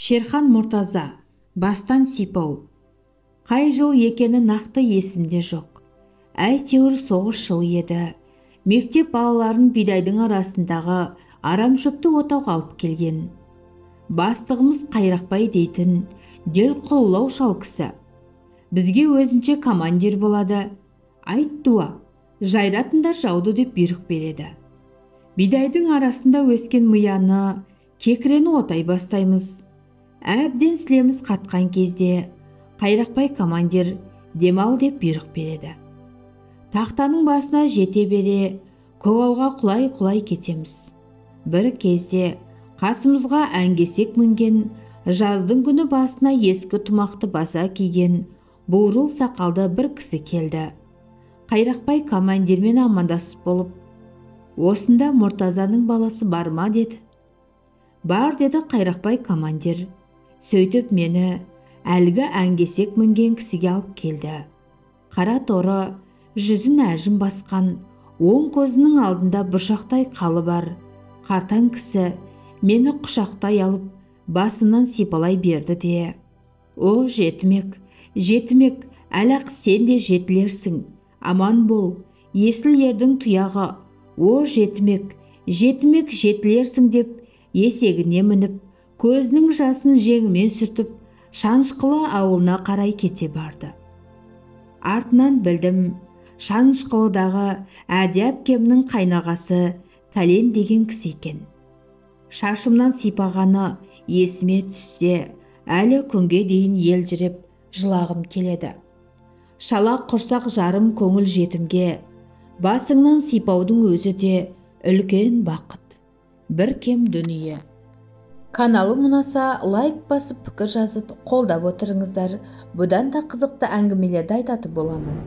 Шерхан Мұртаза, бастан сипау. Қай жыл екені нақты есімде жоқ. Әйтеуір соғыс жылы еді. Мектеп балаларын бидайдың арасындағы арам шөпті отауға алып келген. Бастығымыз Қайрақбай дейтін дел құлылау шал кісі. Бізге өзінше командир болады. Айт дуа, жайратындар жауды деп бұйрық береді. Бидайдың арасында өскен мияны, кекірені отай бастаймыз. Әбден сілеміз қатқан кезде Қайрақбай командир демал деп бұйрық береді. Тақтаның басына жете бере көгалға құлай кетеміз. Бір кезде қасымызға әңгесек мінген, жаздың күні басына ескі тұмақты баса киген бурыл сақалды бір кісі келді. Қайрақбай командирмен амандасып болып, осында Мұртазаның баласы бар ма деді. Бар деді Қайрақбай командир. Сөйтіп мені әлгі әңгесек мінген кісіге алып келді. Қара торы, жүзін әжім басқан, оң көзінің алдында бұршақтай қалы бар қартаң кісі мені құшақтай алып басымнан сипалай берді де: «О жетімек, жетімек, әлі-ақ сен де жетілерсің, аман бол, есіл ердің тұяғы, о жетімек, жетімек жетілерсің» деп есегіне мініп, көзінің жасын жеңімен сүртіп, Шанышқылы ауылына қарай кете барды. Артынан білдім, Шанышқылыдағы Әди әпкемнің қайнағасы Кәлен деген кісі екен. Шашымнан сипағаны есіме түссе, әлі күнге дейін елжіреп жылағым келеді. Шала құрсақ жарым көңіл жетімге басыңнан сипаудың өзі де үлкен бақыт, бір кем дүние. Каналым ұнаса, лайк басып, пікір жазып, қолдап отырыңыздар. Бұдан да қызықты әңгімелерді айтатын боламын.